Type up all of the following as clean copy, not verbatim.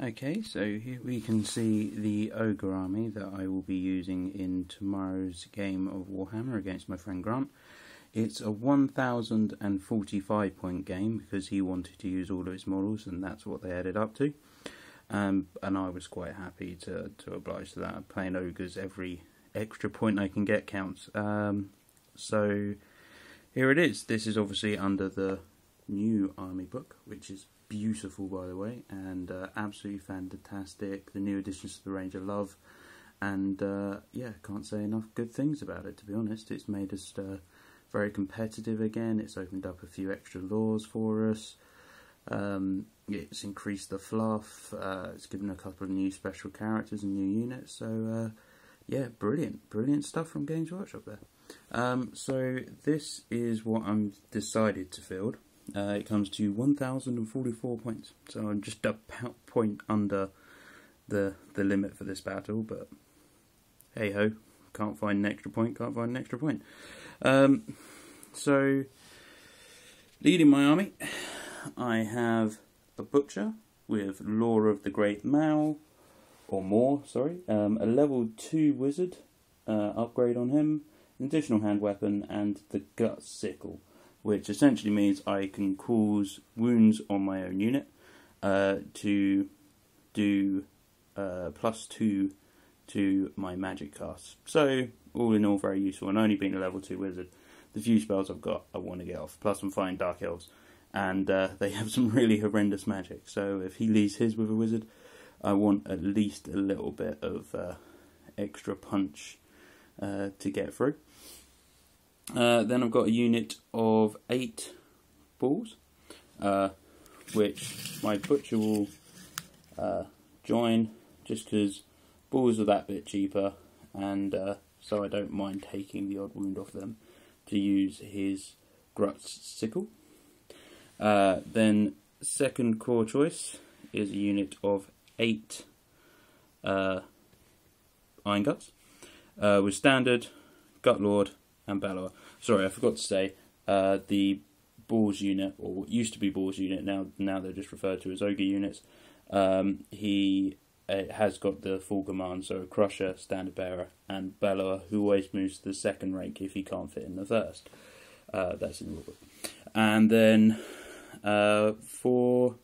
Okay, so here we can see the Ogre army that I will be using in tomorrow's game of Warhammer against my friend Grant. It's a 1045 point game because he wanted to use all of his models and that's what they added up to. And I was quite happy to oblige to that. Playing Ogres, every extra point I can get counts. So here it is. This is obviously under the new army book, which is beautiful by the way, and absolutely fantastic. The new additions to the range I love, and yeah, can't say enough good things about it, to be honest. It's made us very competitive again. It's opened up a few extra laws for us. It's increased the fluff. It's given a couple of new special characters and new units. So yeah, brilliant stuff from Games Workshop there. So this is what I'm decided to field. It comes to 1044 points, so I'm just a point under the limit for this battle, but hey ho, can't find an extra point, so leading my army, I have a Butcher with Law of the Great Mao, or more, sorry, a level 2 Wizard, upgrade on him, an additional hand weapon, and the Gut Sickle, which essentially means I can cause wounds on my own unit to do +2 to my magic casts. So, all in all, very useful, and only being a level 2 wizard, the few spells I've got I want to get off. Plus I'm fighting Dark Elves, and they have some really horrendous magic, so if he leaves his with a wizard, I want at least a little bit of extra punch to get through. Then I've got a unit of 8 balls, which my Butcher will join just because balls are that bit cheaper, and so I don't mind taking the odd wound off them to use his Gut Sickle. Then second core choice is a unit of 8 Iron Guts with Standard, Gut Lord, and Bellower. Sorry, I forgot to say, the Balls unit, or what used to be Balls unit, now they're just referred to as Ogre units. He has got the full command, so Crusher, Standard Bearer, and Bellower, who always moves to the second rank if he can't fit in the first. That's in the rulebook. And then 4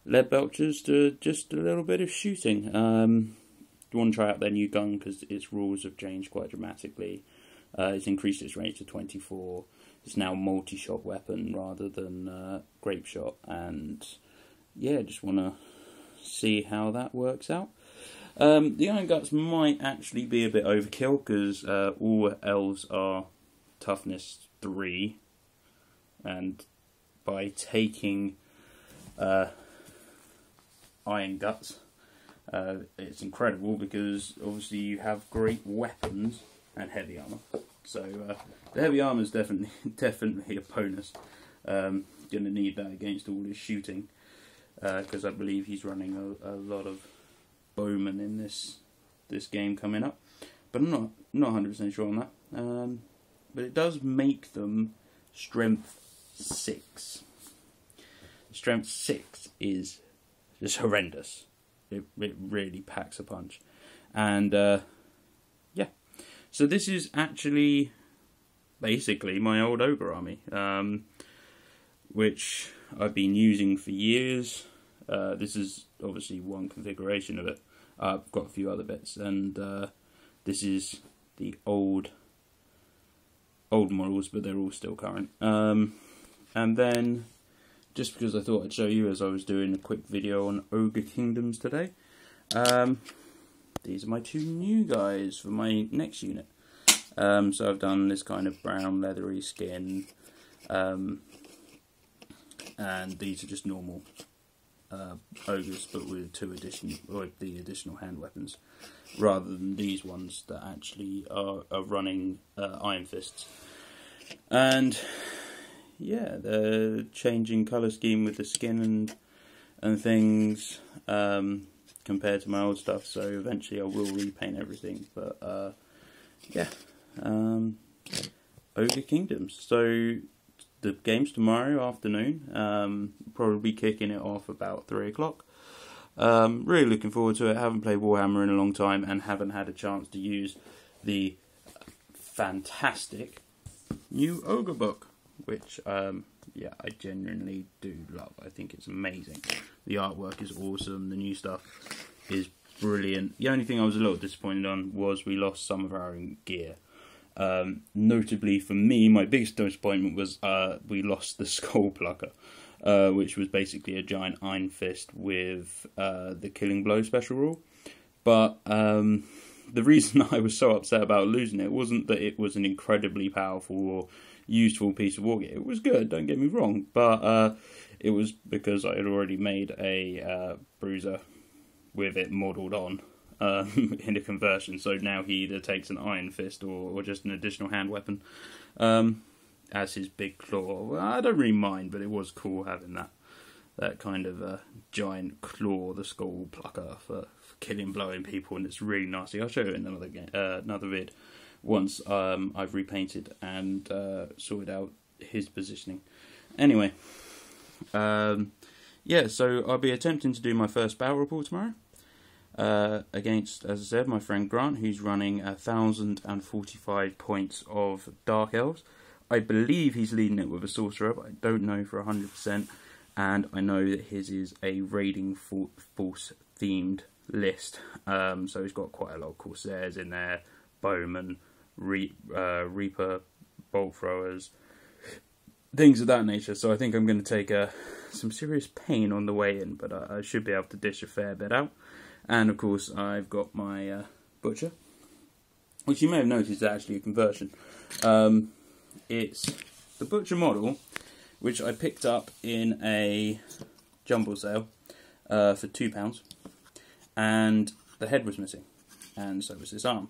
Lead Belchers to just a little bit of shooting. You want to try out their new gun because its rules have changed quite dramatically. It's increased its range to 24. It's now multi-shot weapon rather than grape shot, and yeah, just want to see how that works out. The Iron Guts might actually be a bit overkill because all elves are toughness 3, and by taking Iron Guts, it's incredible because obviously you have great weapons and heavy armor. So the heavy armor is definitely a bonus. Going to need that against all his shooting, because I believe he's running a lot of bowmen in this game coming up. But I'm not 100% sure on that. But it does make them strength 6. Strength 6 is just horrendous. It really packs a punch, and yeah. So this is actually basically my old Ogre army, which I've been using for years. This is obviously one configuration of it. I've got a few other bits, and this is the old models, but they're all still current. And then, just because I thought I'd show you as I was doing a quick video on Ogre Kingdoms today, these are my 2 new guys for my next unit. So I've done this kind of brown leathery skin, and these are just normal ogres, but with the additional hand weapons, rather than these ones that actually are running Iron Fists. And yeah, they're changing colour scheme with the skin and things compared to my old stuff, so eventually I will repaint everything. But yeah, Ogre Kingdoms. So the game's tomorrow afternoon. Probably kicking it off about 3 o'clock. Really looking forward to it. Haven't played Warhammer in a long time and haven't had a chance to use the fantastic new Ogre book, which yeah, I genuinely do love. I think it's amazing. The artwork is awesome. The new stuff is brilliant. The only thing I was a little disappointed on was we lost some of our own gear. Notably for me, my biggest disappointment was we lost the Skull Plucker, which was basically a giant Iron Fist with the Killing Blow special rule. But the reason I was so upset about losing it wasn't that it was an incredibly powerful or useful piece of wargear. It was good, don't get me wrong, but it was because I had already made a bruiser with it modelled on in a conversion, so now he either takes an Iron Fist or just an additional hand weapon as his big claw. Well, I don't really mind, but it was cool having that kind of giant claw, the Skull Plucker, for killing, blowing people, and it's really nasty. I'll show you in another vid once I've repainted and sorted out his positioning. Anyway, yeah, so I'll be attempting to do my first battle report tomorrow against, as I said, my friend Grant, who's running 1,045 points of Dark Elves. I believe he's leading it with a Sorcerer, but I don't know for 100%, and I know that his is a Raiding Force themed list, so he's got quite a lot of Corsairs in there, Bowmen, Reaper, Bolt Throwers, things of that nature. So I think I'm going to take some serious pain on the way in, but I should be able to dish a fair bit out. And of course I've got my Butcher, which you may have noticed is actually a conversion. It's the Butcher model, which I picked up in a jumble sale for £2, and the head was missing, and so was this arm.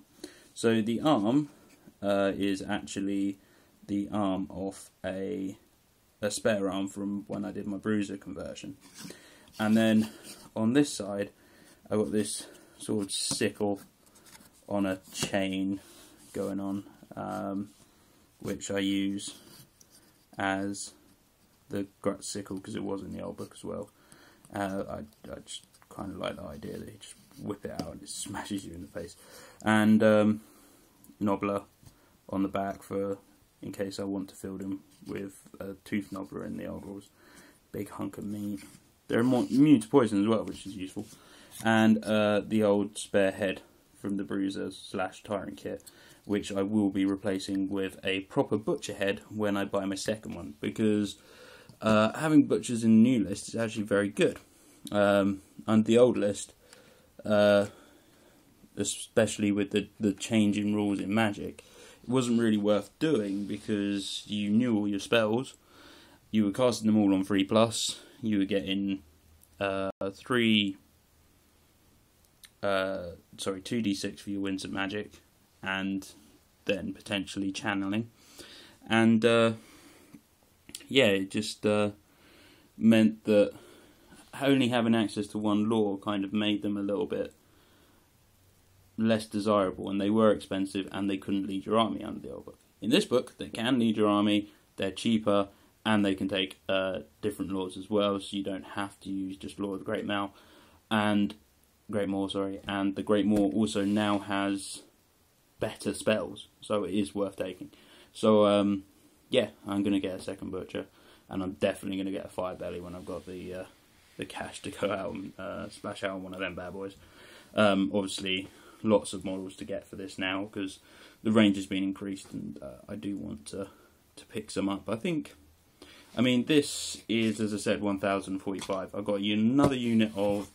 So the arm is actually the arm of a spare arm from when I did my bruiser conversion. And then on this side I got this sort of sickle on a chain going on, which I use as the Grut sickle because it was in the old book as well. I just kind of like the idea that you just whip it out and it smashes you in the face. And knobbler on the back for in case I want to fill them with a tooth knobbler in the Ogres. Big hunk of meat. They're immune to poison as well, which is useful. And the old spare head from the Bruiser / Tyrant kit, which I will be replacing with a proper Butcher head when I buy my second one, because having Butchers in the new list is actually very good. And the old list, especially with the change in rules in Magic, it wasn't really worth doing because you knew all your spells, you were casting them all on 3+, you were getting 2d6 for your Winds of Magic, and then potentially channeling. And yeah, it just meant that only having access to one law kind of made them a little bit less desirable, and they were expensive and they couldn't lead your army under the old book. In this book they can lead your army, they're cheaper, and they can take different laws as well, so you don't have to use just Law of the Great Maw, and the Great Maw also now has better spells, so it is worth taking. So yeah, I'm going to get a second Butcher, and I'm definitely going to get a Fire Belly when I've got the cash to go out and splash out on one of them bad boys. Obviously lots of models to get for this now because the range has been increased, and I do want to pick some up. I mean this is, as I said, 1,045. I've got another unit of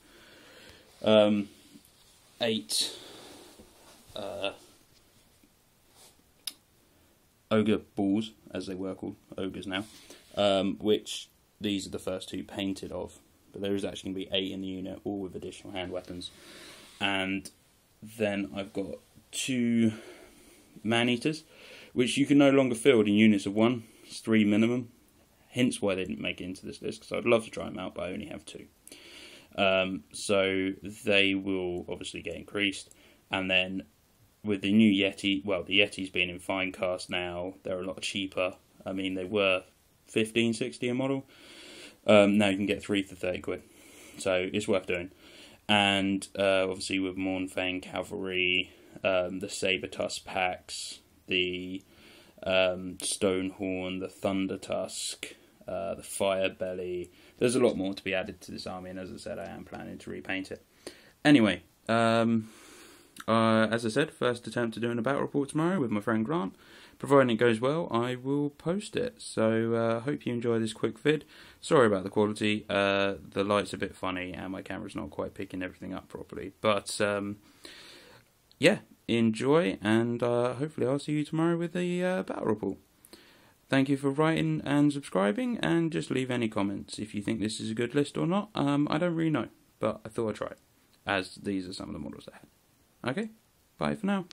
8 Ogre balls, as they were called, Ogres now, which these are the first 2 painted of, but there is actually going to be 8 in the unit, all with additional hand weapons. And then I've got 2 Man-Eaters, which you can no longer field in units of 1, it's 3 minimum, hence why they didn't make it into this list, because I'd love to try them out, but I only have 2. So they will obviously get increased, and then with the new Yeti, well, the Yeti's been in fine cast now, they're a lot cheaper. I mean, they were 15, 60 a model. Now you can get 3 for 30 quid. so it's worth doing. And obviously with Mornfang Cavalry, the Saber Tusk packs, the Stonehorn, the Thunder Tusk, the Fire Belly. There's a lot more to be added to this army, and as I said, I am planning to repaint it. Anyway, as I said, first attempt to doing a battle report tomorrow with my friend Grant. Providing it goes well, I will post it. So hope you enjoy this quick vid. Sorry about the quality. The light's a bit funny and my camera's not quite picking everything up properly. But yeah, enjoy, and hopefully I'll see you tomorrow with the battle report. Thank you for writing and subscribing, and just leave any comments if you think this is a good list or not. I don't really know, but I thought I'd try it, as these are some of the models I had. Okay, bye for now.